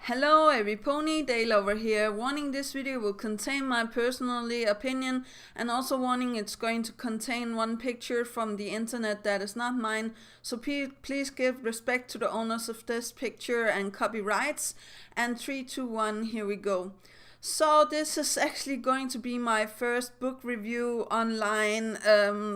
Hello everypony, Dale over here. Warning, this video will contain my personal opinion, and also warning it's going to contain one picture from the internet that is not mine, so please give respect to the owners of this picture and copyrights. And 3, 2, 1, here we go. So this is actually going to be my first book review online,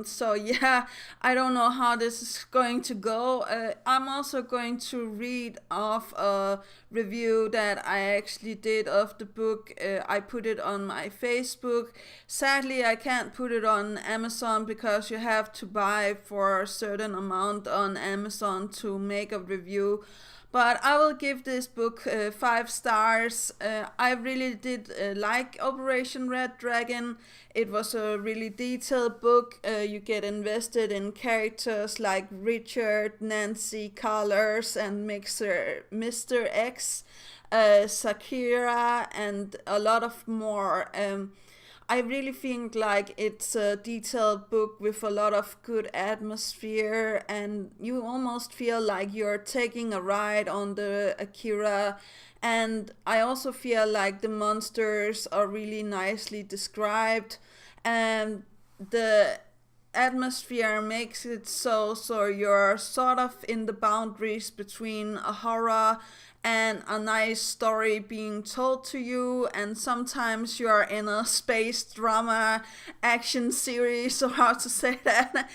so yeah, I don't know how this is going to go. I'm also going to read off a review that I actually did of the book. I put it on my Facebook. Sadly, I can't put it on Amazon because you have to buy for a certain amount on Amazon to make a review. But I will give this book 5 stars. I really did like Operation Red Dragon. It was a really detailed book. You get invested in characters like Richard, Nancy, Colors, and Mr. X, Sakira, and a lot of more. I really think like it's a detailed book with a lot of good atmosphere, and you almost feel like you're taking a ride on the Akria. And I also feel like the monsters are really nicely described, and the atmosphere makes it so you're sort of in the boundaries between a horror and a nice story being told to you, and sometimes you're in a space drama action series, or how to say that.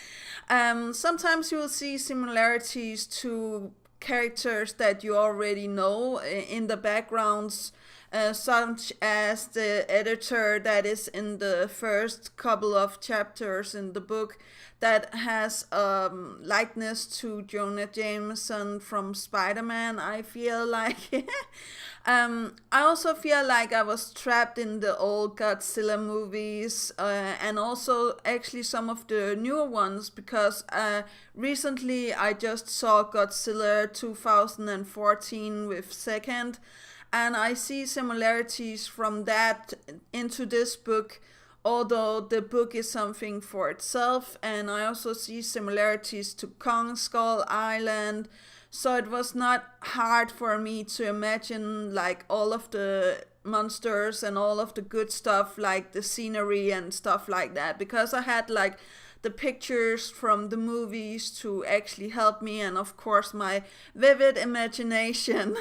Sometimes you will see similarities to characters that you already know in the backgrounds, such as the editor that is in the first couple of chapters in the book that has likeness to Jonah Jameson from Spiderman, I feel like. I also feel like I was trapped in the old Godzilla movies, and also actually some of the newer ones, because recently I just saw Godzilla 2014 with Second, and I see similarities from that into this book, although the book is something for itself. And I also see similarities to Kong Skull Island, so it was not hard for me to imagine like all of the monsters and all of the good stuff, like the scenery and stuff like that, because I had like the pictures from the movies to actually help me, and of course my vivid imagination.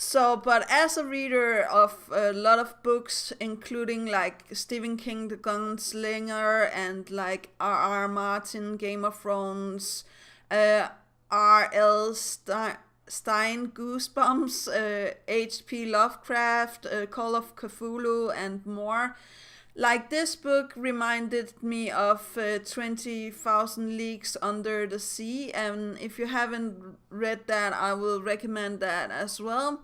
So, but as a reader of a lot of books, including like Stephen King, The Gunslinger, and like R.R. Martin, Game of Thrones, R.L. Stine, Goosebumps, H.P. Lovecraft, Call of Cthulhu, and more. Like, this book reminded me of 20,000 Leagues Under the Sea, and if you haven't read that, I will recommend that as well.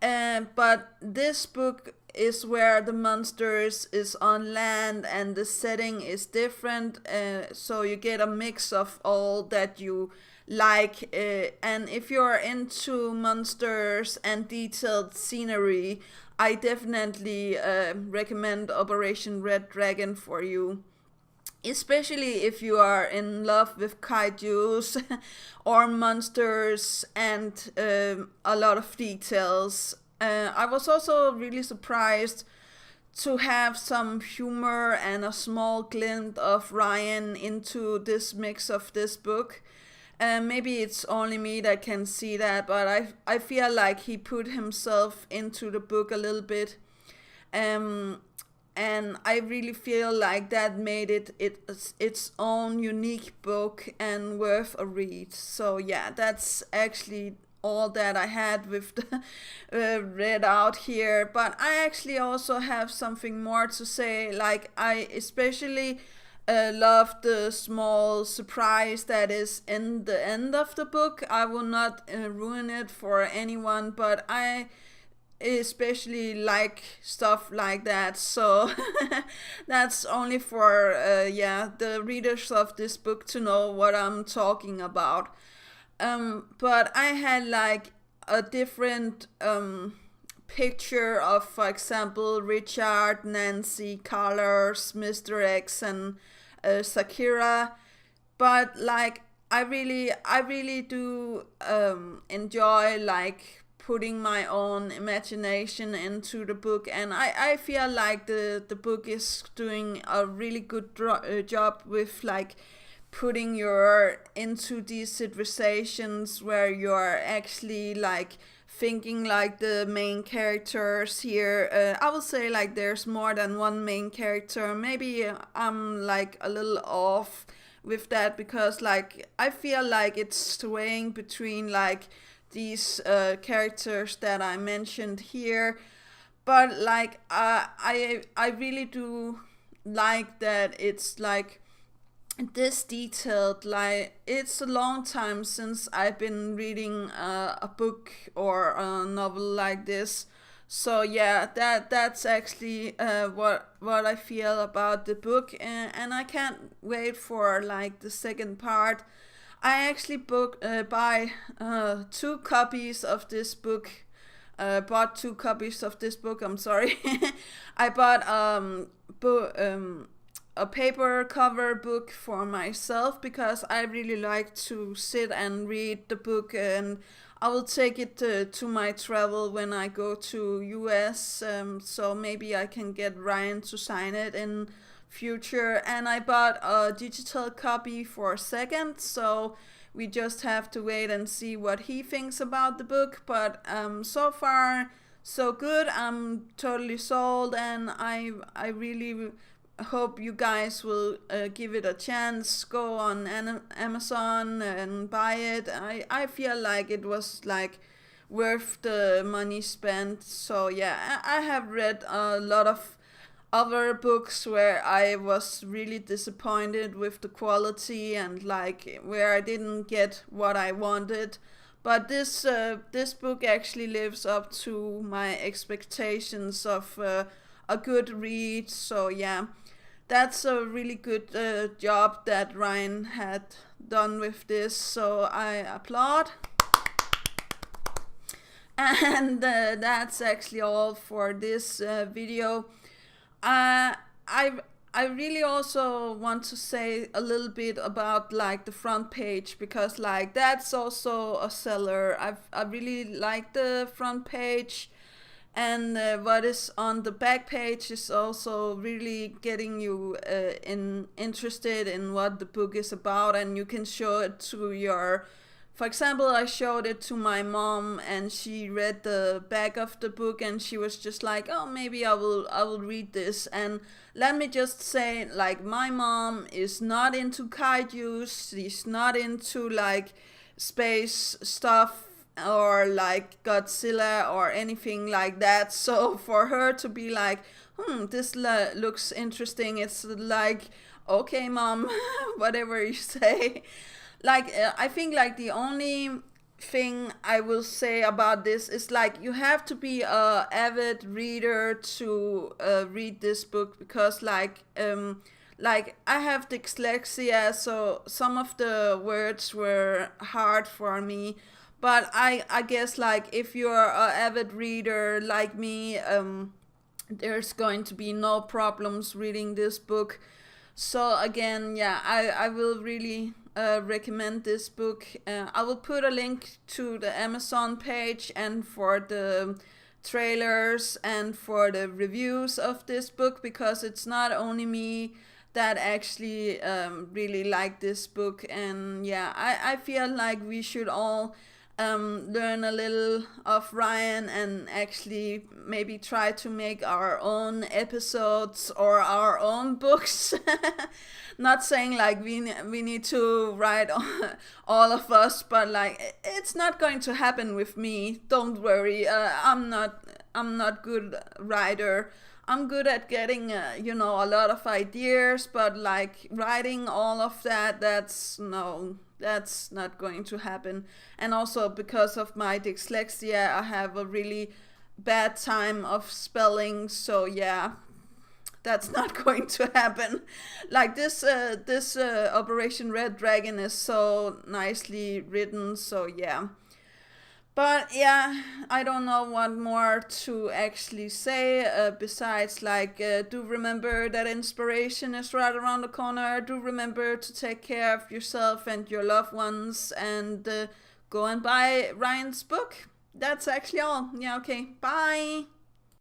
But this book is where the monsters is on land and the setting is different, so you get a mix of all that you like, and if you're into monsters and detailed scenery, I definitely recommend Operation Red Dragon for you, especially if you are in love with kaijus or monsters and a lot of details. I was also really surprised to have some humor and a small glint of Ryan into this mix of this book. Maybe it's only me that can see that, but I feel like he put himself into the book a little bit. And I really feel like that made it its own unique book and worth a read. So yeah, that's actually all that I had with the read out here. But I actually also have something more to say. Like, I especially love the small surprise that is in the end of the book. I will not ruin it for anyone, but I especially like stuff like that, so that's only for the readers of this book to know what I'm talking about. But I had like a different picture of, for example, Richard, Nancy, Colors, Mr. X, and Sakira. But like, I really do enjoy like putting my own imagination into the book, and I feel like the book is doing a really good job with like putting your into these situations where you're actually like thinking like the main characters here. I would say like there's more than one main character. Maybe I'm like a little off with that, because like I feel like it's swaying between like these characters that I mentioned here. But like I really do like that it's like this detailed. Like it's a long time since I've been reading a book or a novel like this. So yeah, that's actually what I feel about the book, and I can't wait for like the second part. I actually buy 2 copies of this book. Bought 2 copies of this book. I'm sorry. I bought a paper cover book for myself because I really like to sit and read the book, and I will take it to my travel when I go to US. So maybe I can get Ryan to sign it in future. And I bought a digital copy for a second, so we just have to wait and see what he thinks about the book. But so far so good. I'm totally sold, and I really hope you guys will give it a chance. Go on Amazon and buy it. I feel like it was like worth the money spent. So yeah, I have read a lot of other books where I was really disappointed with the quality and like where I didn't get what I wanted. But this book actually lives up to my expectations of a good read. So yeah, that's a really good job that Ryan had done with this. So I applaud. And that's actually all for this video. I I really also want to say a little bit about like the front page, because like that's also a seller. I really like the front page, and what is on the back page is also really getting you interested in what the book is about, and you can show it to your. For example, I showed it to my mom, and she read the back of the book, and she was just like, "Oh, maybe I will read this." And let me just say, like, my mom is not into kaijus. She's not into like space stuff or like Godzilla or anything like that. So for her to be like, this looks interesting," it's like, okay, mom, whatever you say. Like, I think like the only thing I will say about this is like you have to be a avid reader to read this book, because like I have dyslexia, so some of the words were hard for me. But I guess like if you're a avid reader like me, there's going to be no problems reading this book. So again, yeah, I will really recommend this book. I will put a link to the Amazon page and for the trailers and for the reviews of this book, because it's not only me that actually really like this book. And yeah, I feel like we should all learn a little of Ryan and actually maybe try to make our own episodes or our own books. Not saying like we need to write all of us, but like it's not going to happen with me. Don't worry. I'm not good writer. I'm good at getting a lot of ideas, but like writing all of that, that's not going to happen. And also because of my dyslexia, I have a really bad time of spelling, so yeah, that's not going to happen. Like this Operation Red Dragon is so nicely written, so yeah. But yeah, I don't know what more to actually say besides like, do remember that inspiration is right around the corner. Do remember to take care of yourself and your loved ones, and go and buy Ryan's book. That's actually all. Yeah, okay. Bye.